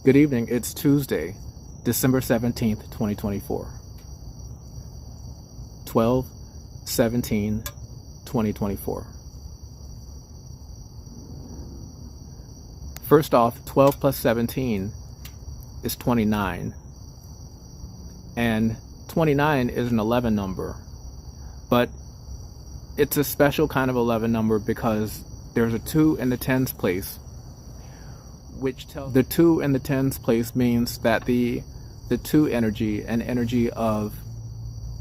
Good evening. It's Tuesday, December 17th, 2024. 12/17/2024. First off, 12 plus 17 is 29. And 29 is an 11 number. But it's a special kind of 11 number because there's a 2 in the tens place, which tells the 2 in the tens place means that the 2 energy, an energy of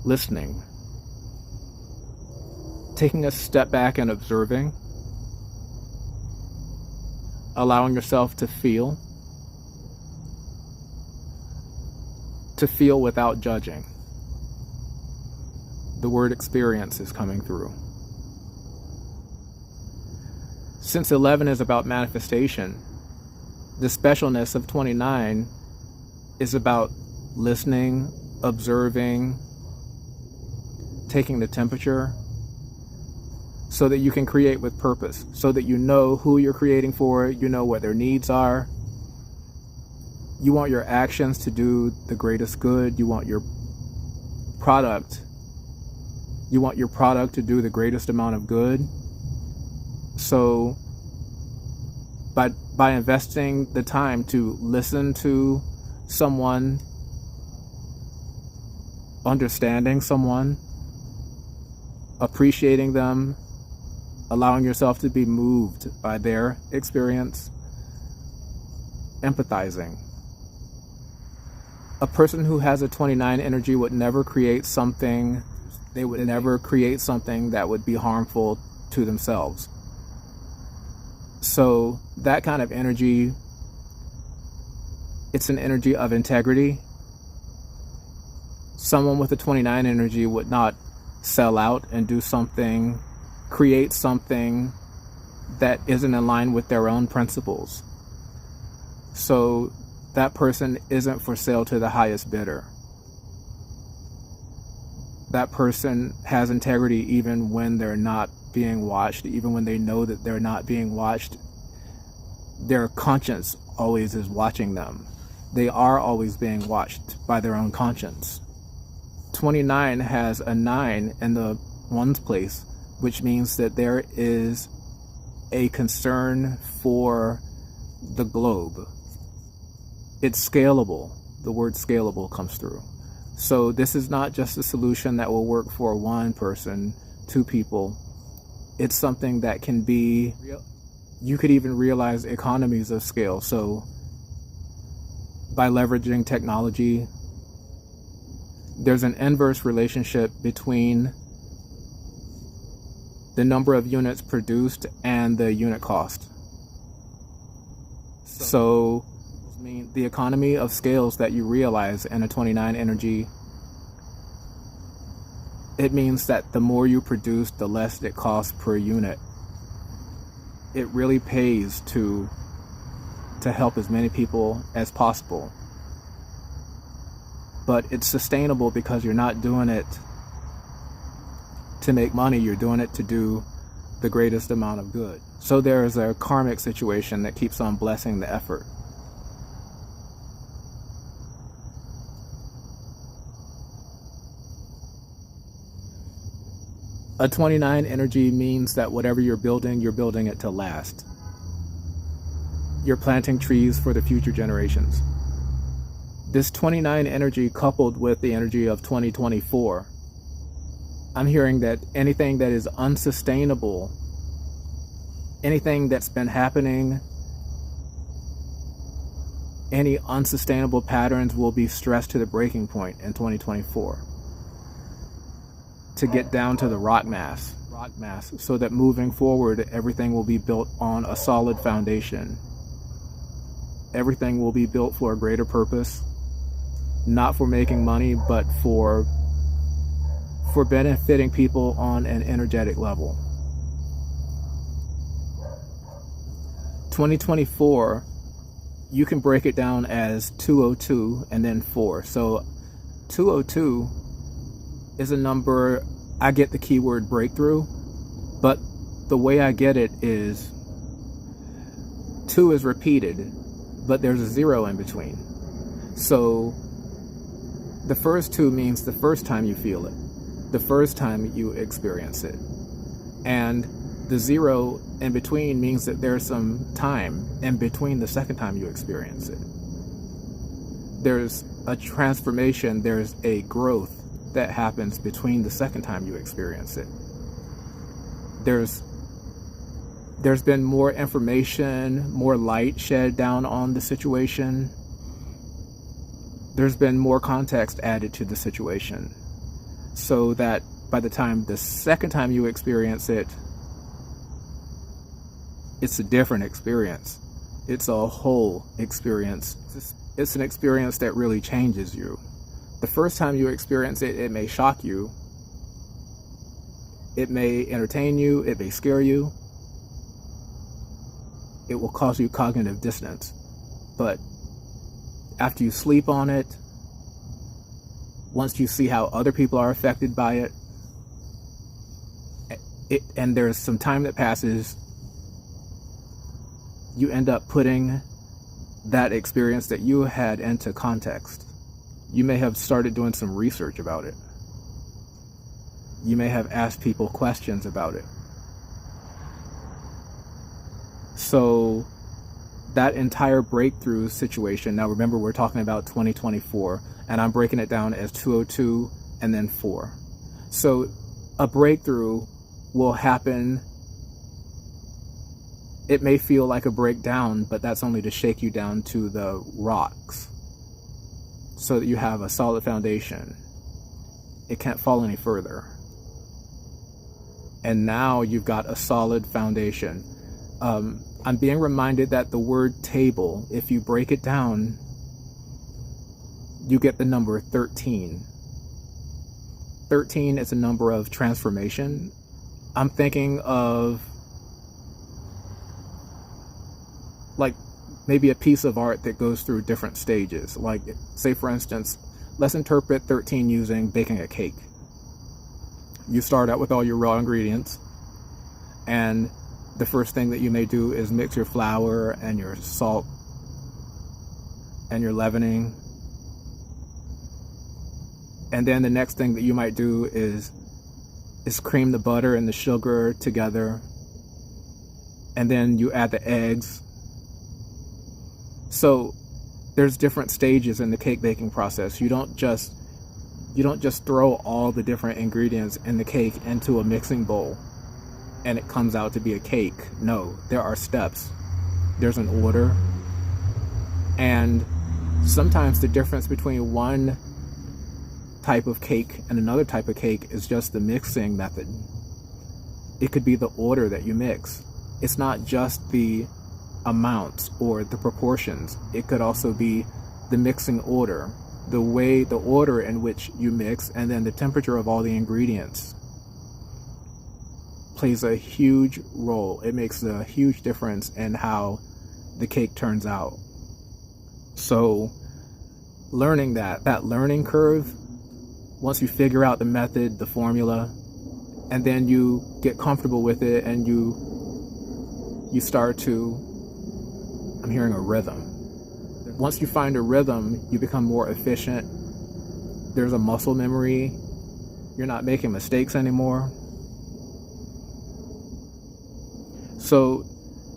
listening, taking a step back and observing, allowing yourself to feel without judging. The word experience is coming through. Since 11 is about manifestation, the specialness of 29 is about listening, observing, taking the temperature, so that you can create with purpose, so that you know who you're creating for, you know what their needs are. You want your actions to do the greatest good. You want your product to do the greatest amount of good. So by investing the time to listen to someone, understanding someone, appreciating them, allowing yourself to be moved by their experience, empathizing. A person who has a 29 energy would never create something, that would be harmful to themselves. So that kind of energy, it's an energy of integrity. Someone with a 29 energy would not sell out and do something, create something that isn't in line with their own principles. So that person isn't for sale to the highest bidder. That person has integrity even when they're not being watched, even when they know that they're not being watched. Their conscience always is watching them. They are always being watched by their own conscience. 29 has a 9 in the ones place, which means that there is a concern for the globe. It's scalable. The word scalable comes through. So this is not just a solution that will work for one person, 2 people. It's something that can be, you could even realize economies of scale. So by leveraging technology, there's an inverse relationship between the number of units produced and the unit cost. So the economy of scales that you realize in a 29 energy, it means that the more you produce, the less it costs per unit. It really pays to help as many people as possible. But it's sustainable because you're not doing it to make money, you're doing it to do the greatest amount of good. So there's a karmic situation that keeps on blessing the effort. A 29 energy means that whatever you're building it to last. You're planting trees for the future generations. This 29 energy coupled with the energy of 2024, I'm hearing that anything that is unsustainable, anything that's been happening, any unsustainable patterns will be stressed to the breaking point in 2024. To get down to the rock mass, so that moving forward, everything will be built on a solid foundation. Everything will be built for a greater purpose, not for making money, but for benefiting people on an energetic level. 2024, you can break it down as 202 and then 4. So 202 is a number, I get the keyword breakthrough, but the way I get it is 2 is repeated, but there's a 0 in between. So the first 2 means the first time you feel it, the first time you experience it. And the 0 in between means that there's some time in between the second time you experience it. There's a transformation, there's a growth that happens between the second time you experience it. There's been more information, more light shed down on the situation. There's been more context added to the situation, so that by the time the second time you experience it, it's a different experience. It's a whole experience. It's an experience that really changes you. The first time you experience it, it may shock you. It may entertain you. It may scare you. It will cause you cognitive dissonance. But after you sleep on it, once you see how other people are affected by it, and there's some time that passes, you end up putting that experience that you had into context. You may have started doing some research about it. You may have asked people questions about it. So that entire breakthrough situation, now remember we're talking about 2024, and I'm breaking it down as 202 and then 4. So a breakthrough will happen. It may feel like a breakdown, but that's only to shake you down to the rocks so that you have a solid foundation. It can't fall any further. And now you've got a solid foundation. I'm being reminded that the word table, if you break it down, you get the number 13. 13 is a number of transformation. I'm thinking of like maybe a piece of art that goes through different stages. Like, say for instance, let's interpret 13 using baking a cake. You start out with all your raw ingredients, and the first thing that you may do is mix your flour and your salt and your leavening. And then the next thing that you might do is cream the butter and the sugar together. And then you add the eggs. So there's different stages in the cake baking process. You don't just throw all the different ingredients in the cake into a mixing bowl and it comes out to be a cake. No, there are steps. There's an order. And sometimes the difference between one type of cake and another type of cake is just the mixing method. It could be the order that you mix. It's not just the amounts or the proportions. It could also be the mixing order, the order in which you mix, and then the temperature of all the ingredients plays a huge role. It makes a huge difference in how the cake turns out. So learning that learning curve, once you figure out the method, the formula, and then you get comfortable with it and you start to, I'm hearing a rhythm. Once you find a rhythm, you become more efficient. There's a muscle memory. You're not making mistakes anymore. So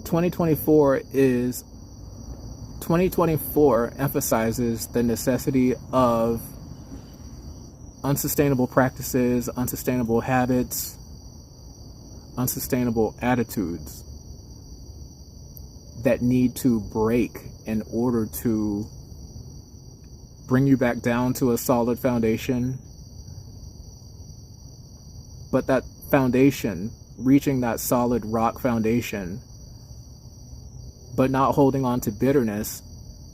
2024 emphasizes the necessity of unsustainable practices, unsustainable habits, unsustainable attitudes that need to break in order to bring you back down to a solid foundation. But that foundation, reaching that solid rock foundation, but not holding on to bitterness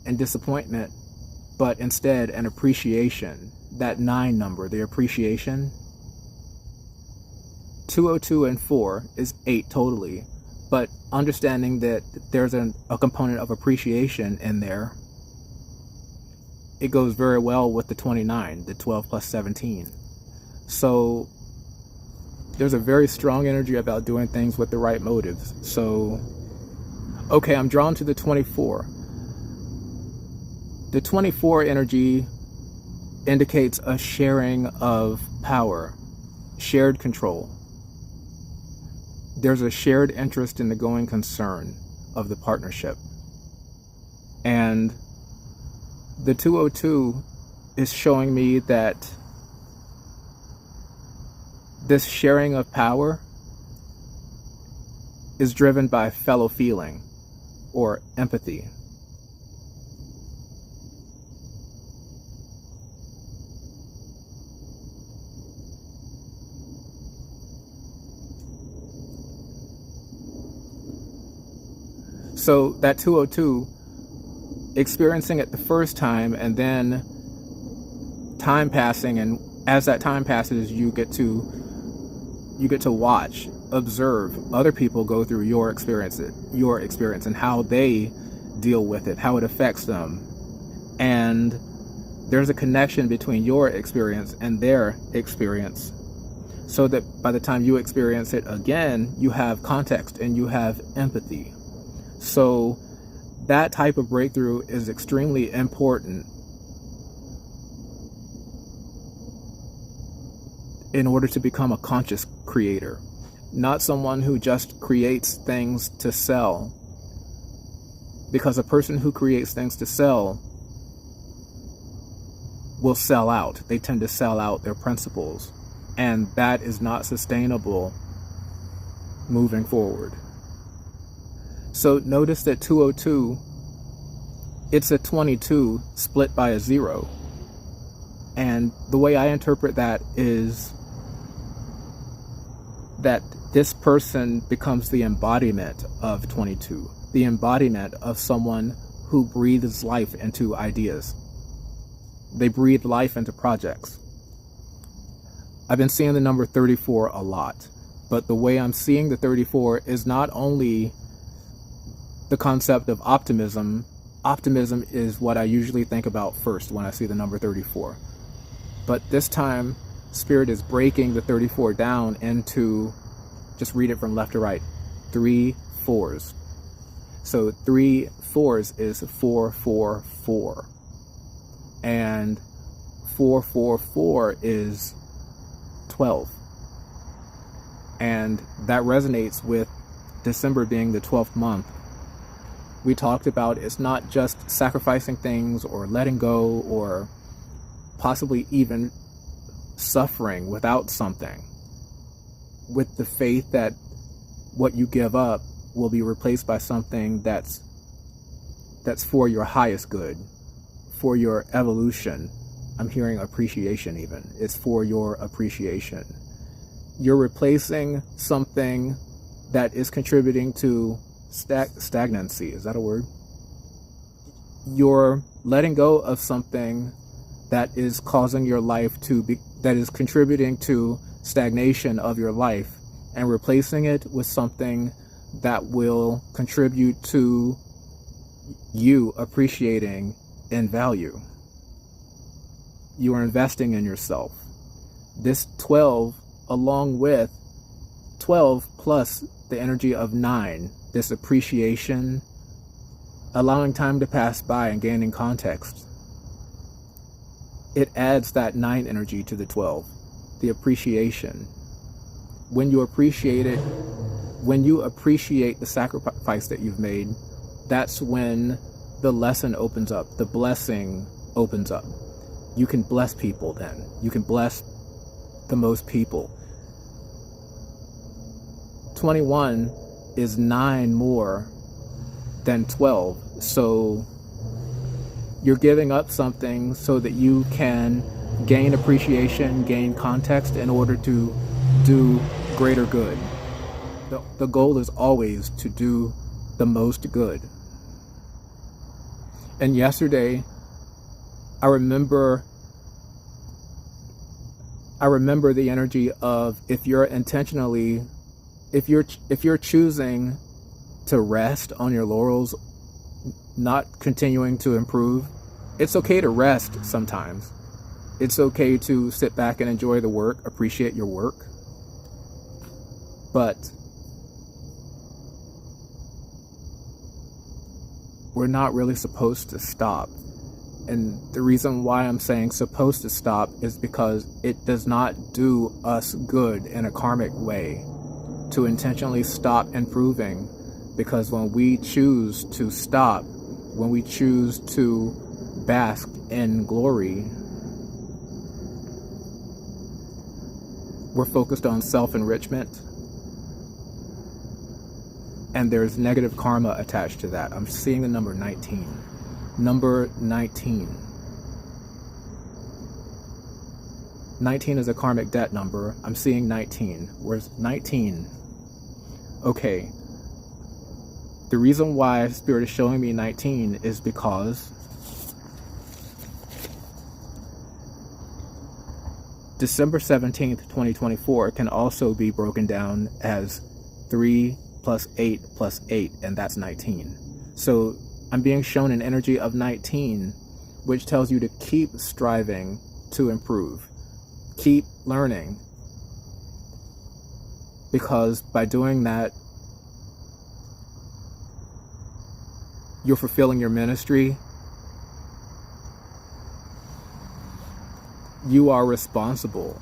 and disappointment, but instead an appreciation. That 9 number, the appreciation. 202 and 4 is 8 totally, but understanding that there's a component of appreciation in there, it goes very well with the 29, the 12 plus 17. So there's a very strong energy about doing things with the right motives. So, okay, I'm drawn to the 24. The 24 energy indicates a sharing of power, shared control. There's a shared interest in the going concern of the partnership. And the 202 is showing me that this sharing of power is driven by fellow feeling or empathy. So that 202, experiencing it the first time and then time passing, and as that time passes, you get to watch, observe other people go through your experience and how they deal with it, how it affects them. And there's a connection between your experience and their experience, so that by the time you experience it again, you have context and you have empathy. So that type of breakthrough is extremely important in order to become a conscious creator, not someone who just creates things to sell. Because a person who creates things to sell will sell out. They tend to sell out their principles, and that is not sustainable moving forward. So notice that 202, it's a 22 split by a 0. And the way I interpret that is that this person becomes the embodiment of 22, the embodiment of someone who breathes life into ideas. They breathe life into projects. I've been seeing the number 34 a lot, but the way I'm seeing the 34 is not only the concept of optimism. Optimism is what I usually think about first when I see the number 34. But this time, Spirit is breaking the 34 down into, just read it from left to right, 3 4s. So 3 4s is 444. And 444 is 12. And that resonates with December being the 12th month. We talked about it's not just sacrificing things or letting go or possibly even suffering without something, with the faith that what you give up will be replaced by something that's for your highest good, for your evolution. I'm hearing appreciation even. It's for your appreciation. You're replacing something that is contributing to stagnancy. Is that a word? You're letting go of something that is causing your life that is contributing to stagnation of your life, and replacing it with something that will contribute to you appreciating in value. You are investing in yourself. This 12, along with 12 plus the energy of 9, this appreciation, allowing time to pass by and gaining context, it adds that 9 energy to the 12, the appreciation. When you appreciate it, when you appreciate the sacrifice that you've made, that's when the lesson opens up, the blessing opens up. You can bless people then. You can bless the most people. 21 is 9 more than 12. So you're giving up something so that you can gain appreciation, gain context in order to do greater good. The goal is always to do the most good. And yesterday, I remember the energy of if you're choosing to rest on your laurels, not continuing to improve, it's okay to rest sometimes. It's okay to sit back and enjoy the work, appreciate your work. But we're not really supposed to stop. And the reason why I'm saying supposed to stop is because it does not do us good in a karmic way to intentionally stop improving. Because when we choose to stop, when we choose to bask in glory, we're focused on self-enrichment, and there's negative karma attached to that. I'm seeing the number 19. Number 19. 19 is a karmic debt number. I'm seeing 19. Where's 19? Okay. The reason why Spirit is showing me 19 is because December 17th, 2024 can also be broken down as 3 plus 8 plus 8, and that's 19. So I'm being shown an energy of 19, which tells you to keep striving to improve. Keep learning. Because by doing that, you're fulfilling your ministry. You are responsible.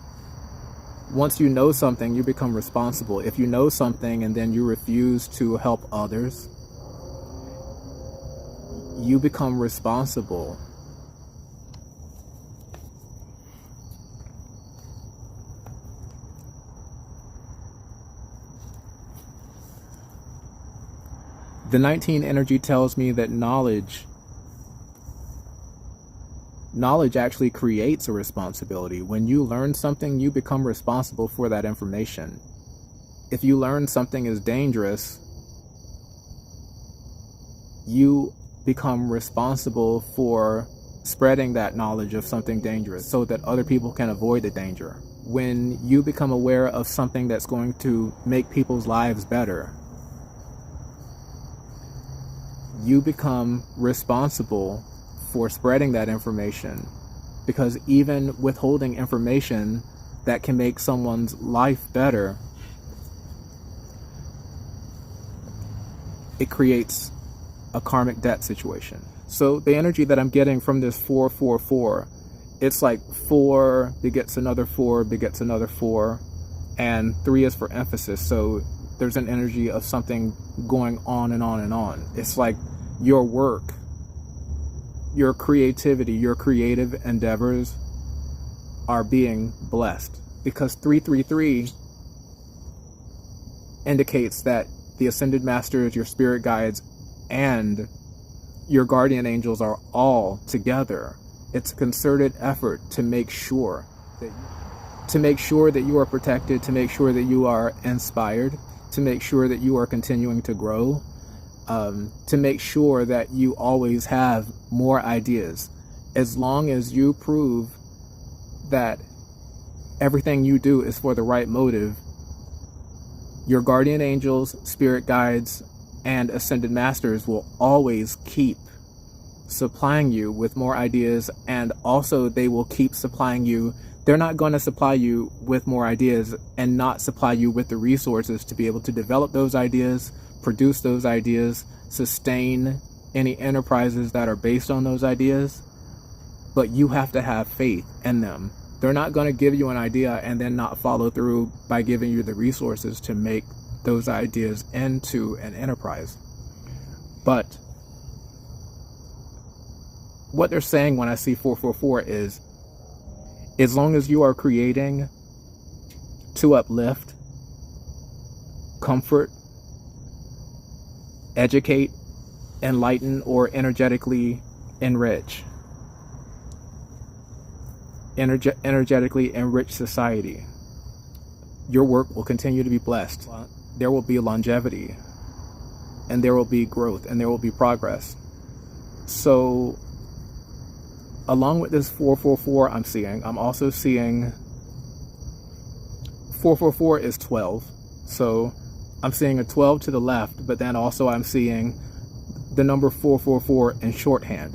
Once you know something, you become responsible. If you know something and then you refuse to help others, you become responsible. The 19 energy tells me that knowledge actually creates a responsibility. When you learn something, you become responsible for that information. If you learn something is dangerous, you become responsible for spreading that knowledge of something dangerous so that other people can avoid the danger. When you become aware of something that's going to make people's lives better, you become responsible for spreading that information, because even withholding information that can make someone's life better, it creates a karmic debt situation. So the energy that I'm getting from this 444, it's like 4 begets another 4 begets another 4, and 3 is for emphasis. So there's an energy of something going on and on and on. It's like your work, your creativity, your creative endeavors are being blessed, because 333 indicates that the Ascended Masters, your spirit guides, and your guardian angels are all together. It's a concerted effort to make sure that you are protected, to make sure that you are inspired, to make sure that you are continuing to grow, to make sure that you always have more ideas. As long as you prove that everything you do is for the right motive, your guardian angels, spirit guides, and ascended masters will always keep supplying you with more ideas, and also they will keep supplying you. They're not going to supply you with more ideas and not supply you with the resources to be able to develop those ideas, produce those ideas, sustain any enterprises that are based on those ideas. But you have to have faith in them. They're not going to give you an idea and then not follow through by giving you the resources to make those ideas into an enterprise. But what they're saying when I see 444 is, as long as you are creating to uplift, comfort, educate, enlighten, or energetically enrich, energetically enrich society, your work will continue to be blessed. There will be longevity, and there will be growth, and there will be progress. So along with this 444 I'm also seeing 444 is 12. So I'm seeing a 12 to the left, but then also I'm seeing the number 444 in shorthand,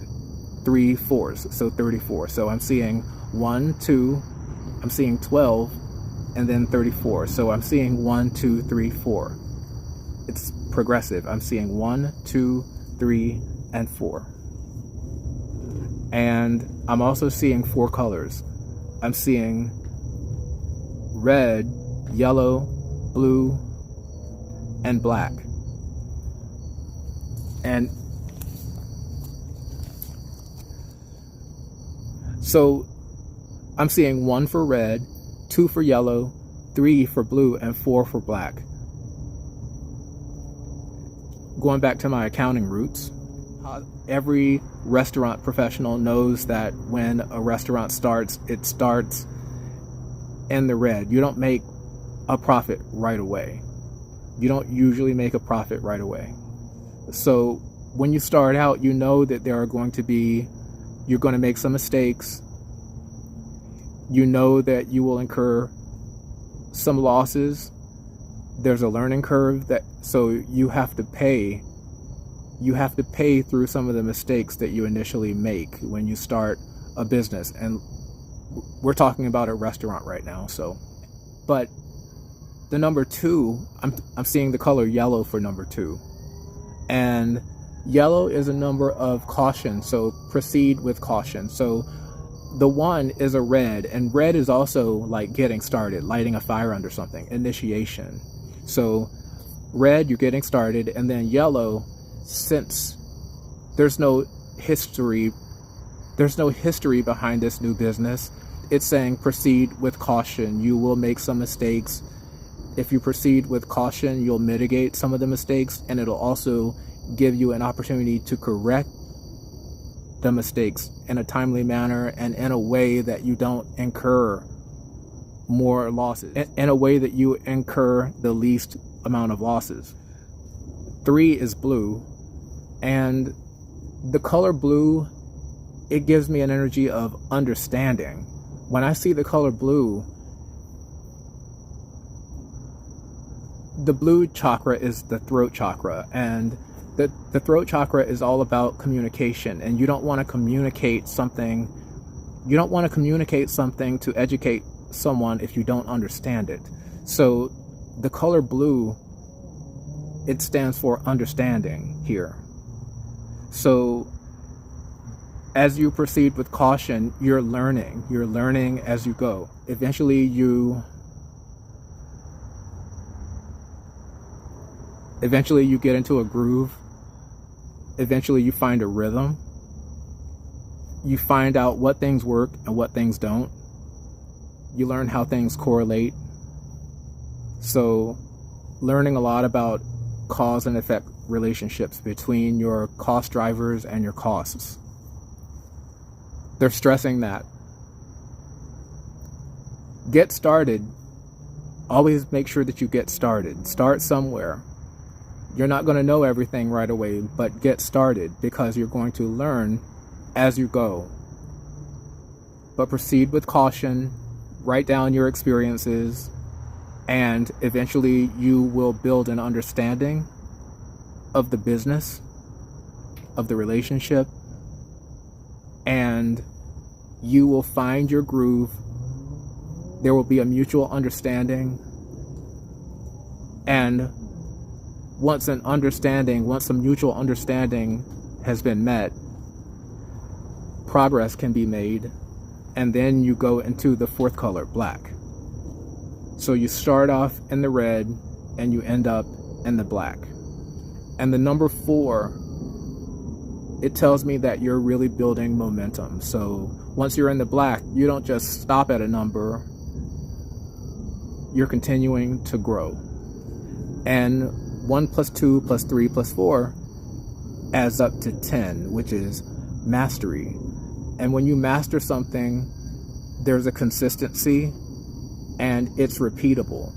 3 4s, so 34. So I'm seeing 1, 2, I'm seeing 12, and then 34. So I'm seeing 1, 2, 3, 4. It's progressive. I'm seeing 1, 2, 3, and 4. And I'm also seeing 4 colors. I'm seeing red, yellow, blue, and black. And so I'm seeing 1 for red, 2 for yellow, 3 for blue, and 4 for black. Going back to my accounting roots, every restaurant professional knows that when a restaurant starts, it starts in the red. You don't make a profit right away. You don't usually make a profit right away. So when you start out, you know that you're going to make some mistakes. You know that you will incur some losses. There's a learning curve so you have to pay through some of the mistakes that you initially make when you start a business. And we're talking about a restaurant right now. But the number 2, I'm seeing the color yellow for number 2. And yellow is a number of caution, so proceed with caution. So the 1 is a red, and red is also like getting started, lighting a fire under something, initiation. So red, you're getting started, and then yellow, since there's no history behind this new business, it's saying proceed with caution. You will make some mistakes. If you proceed with caution, you'll mitigate some of the mistakes, and it'll also give you an opportunity to correct the mistakes in a timely manner and in a way that you don't incur more losses, in a way that you incur the least amount of losses. 3 is blue, and the color blue, it gives me an energy of understanding. When I see the color blue, the blue chakra is the throat chakra, and the throat chakra is all about communication, and you don't want to communicate something to educate someone if you don't understand it. So the color blue, it stands for understanding here. So as you proceed with caution, you're learning as you go. Eventually you get into a groove. Eventually you find a rhythm. You find out what things work and what things don't. You learn how things correlate. So learning a lot about cause and effect relationships between your cost drivers and your costs. They're stressing that. Get started. Always make sure that you get started. Start somewhere. You're not going to know everything right away, but get started, because you're going to learn as you go. But proceed with caution, write down your experiences, and eventually you will build an understanding of the business, of the relationship, and you will find your groove. There will be a mutual understanding, and once a mutual understanding has been met, progress can be made, and then you go into the 4th color, black. So you start off in the red and you end up in the black. And the number 4, it tells me that you're really building momentum. So once you're in the black, you don't just stop at a number, you're continuing to grow. And 1 + 2 + 3 + 4 adds up to 10, which is mastery. And when you master something, there's a consistency and it's repeatable.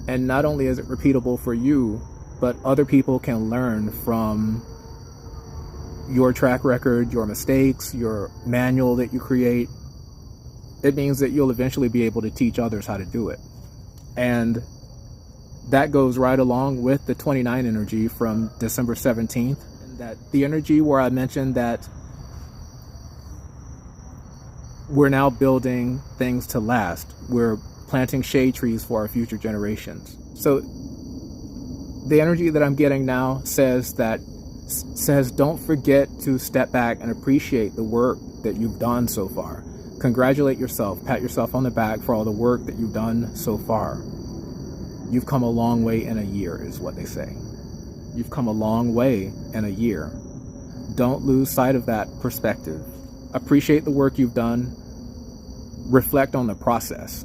And not only is it repeatable for you, but other people can learn from your track record, your mistakes, your manual that you create. It means that you'll eventually be able to teach others how to do it. And that goes right along with the 29 energy from December 17th. That the energy where I mentioned that we're now building things to last. We're planting shade trees for our future generations. So the energy that I'm getting now says don't forget to step back and appreciate the work that you've done so far. Congratulate yourself, pat yourself on the back for all the work that you've done so far. You've come a long way in a year, is what they say. You've come a long way in a year. Don't lose sight of that perspective. Appreciate the work you've done. Reflect on the process.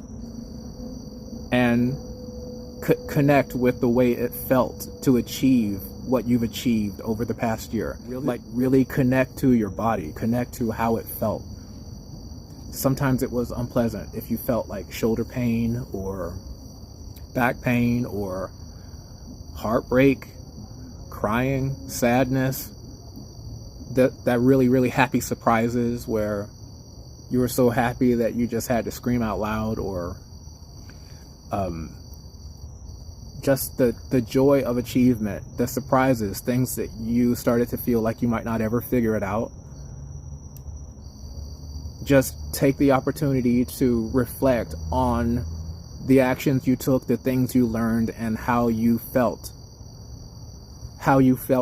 And connect with the way it felt to achieve what you've achieved over the past year. Really connect to your body. Connect to how it felt. Sometimes it was unpleasant if you felt like shoulder pain or back pain or heartbreak, crying, sadness, that really, really happy surprises where you were so happy that you just had to scream out loud, or just the joy of achievement, the surprises, things that you started to feel like you might not ever figure it out. Just take the opportunity to reflect on the actions you took, the things you learned, and how you felt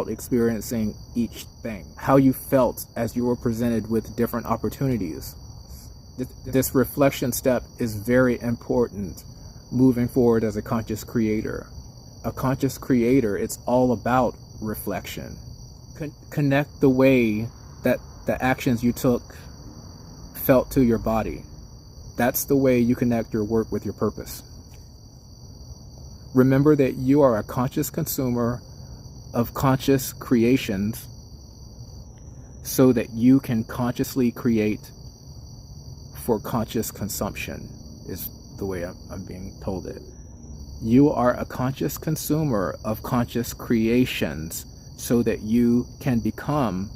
experiencing each thing, how you felt as you were presented with different opportunities. This reflection step is very important moving forward as a conscious creator. A conscious creator, it's all about reflection. Connect the way that the actions you took felt to your body. That's the way you connect your work with your purpose. Remember that you are a conscious consumer of conscious creations so that you can consciously create for conscious consumption, is the way I'm being told it. You are a conscious consumer of conscious creations so that you can become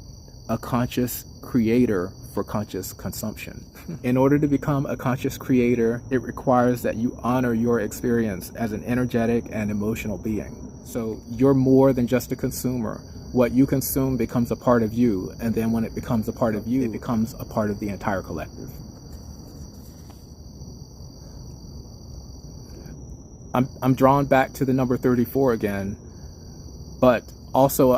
a conscious creator for conscious consumption. In order to become a conscious creator, it requires that you honor your experience as an energetic and emotional being. So you're more than just a consumer. What you consume becomes a part of you, and then when it becomes a part of you, it becomes a part of the entire collective. I'm drawn back to the number 34 again, but also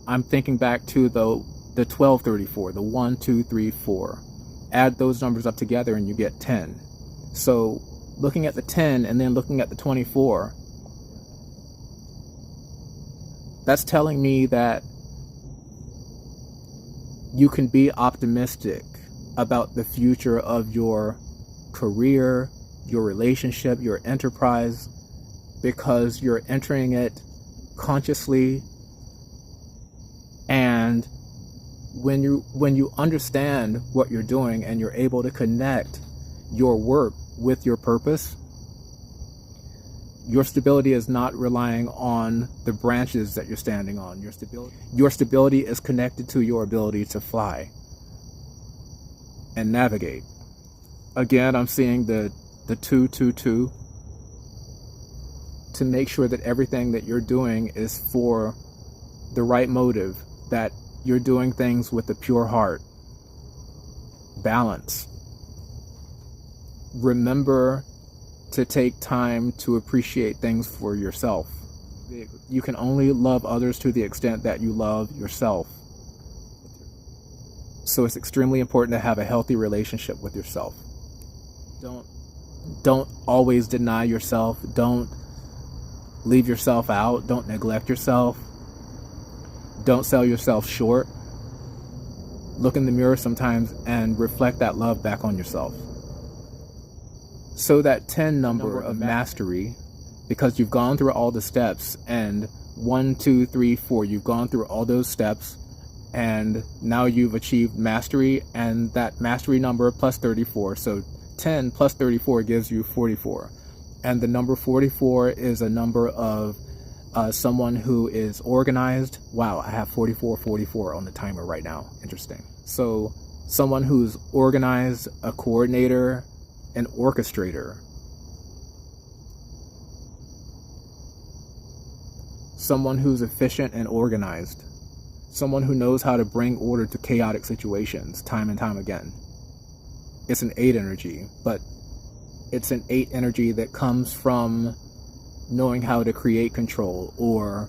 I'm thinking back to the 1234, the 1, 2, 3, 4. Add those numbers up together and you get 10. So looking at the 10 and then looking at the 24, that's telling me that you can be optimistic about the future of your career, your relationship, your enterprise, because you're entering it consciously. And when you understand what you're doing and you're able to connect your work with your purpose, your stability is not relying on the branches that you're standing on. Your stability is connected to your ability to fly and navigate. Again, I'm seeing the 222 to make sure that everything that you're doing is for the right motive, that you're doing things with a pure heart. Balance. Remember to take time to appreciate things for yourself. You can only love others to the extent that you love yourself. So it's extremely important to have a healthy relationship with yourself. Don't always deny yourself. Don't leave yourself out. Don't neglect yourself. Don't sell yourself short. Look in the mirror sometimes and reflect that love back on yourself. So that 10 number of mastery, because you've gone through all the steps, and 1, 2, 3, 4, you've gone through all those steps, and now you've achieved mastery, and that mastery number plus 34. So 10 plus 34 gives you 44. And the number 44 is a number of someone who is organized. Wow, I have 44 on the timer right now. Interesting. So someone who's organized, a coordinator, an orchestrator. Someone who's efficient and organized. Someone who knows how to bring order to chaotic situations time and time again. It's an 8 energy, but it's an 8 energy that comes from knowing how to create control, or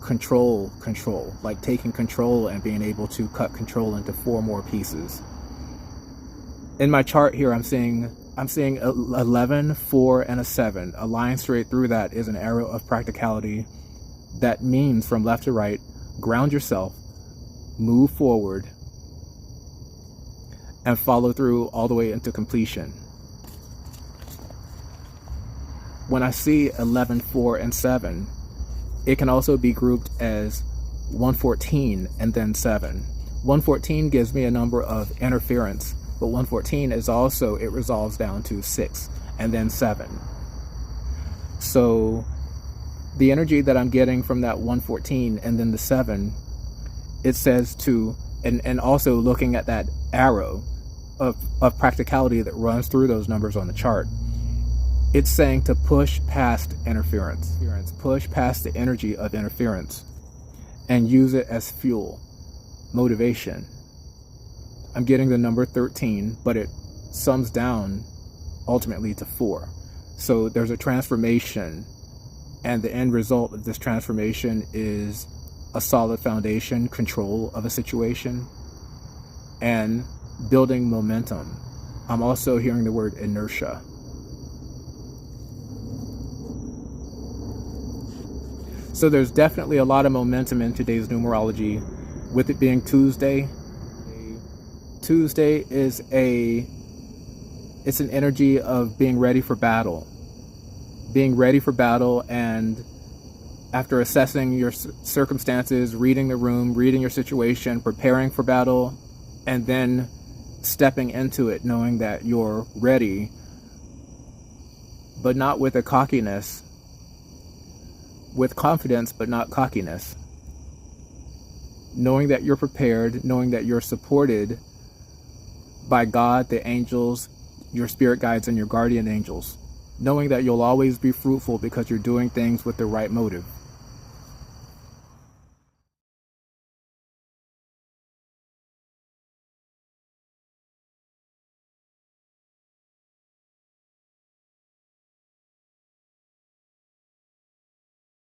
control, like taking control and being able to cut control into 4 more pieces. In my chart here, I'm seeing 11, 4, and a 7. A line straight through that is an arrow of practicality. That means from left to right, ground yourself, move forward, and follow through all the way into completion. When I see 11, 4, and 7, it can also be grouped as 114 and then 7. 114 gives me a number of interference, but 114 is also, it resolves down to 6 and then 7. So the energy that I'm getting from that 114 and then the 7, it says to, and also looking at that arrow of practicality that runs through those numbers on the chart, it's saying to push past interference, push past the energy of interference and use it as fuel, motivation. I'm getting the number 13, but it sums down ultimately to 4. So there's a transformation, and the end result of this transformation is a solid foundation, control of a situation, and building momentum. I'm also hearing the word inertia. So there's definitely a lot of momentum in today's numerology, with it being Tuesday. Tuesday is it's an energy of being ready for battle. Being ready for battle, and after assessing your circumstances, reading the room, reading your situation, preparing for battle, and then stepping into it knowing that you're ready, but not with a cockiness, with confidence but not cockiness. Knowing that you're prepared, knowing that you're supported by God, the angels, your spirit guides, and your guardian angels. Knowing that you'll always be fruitful because you're doing things with the right motive.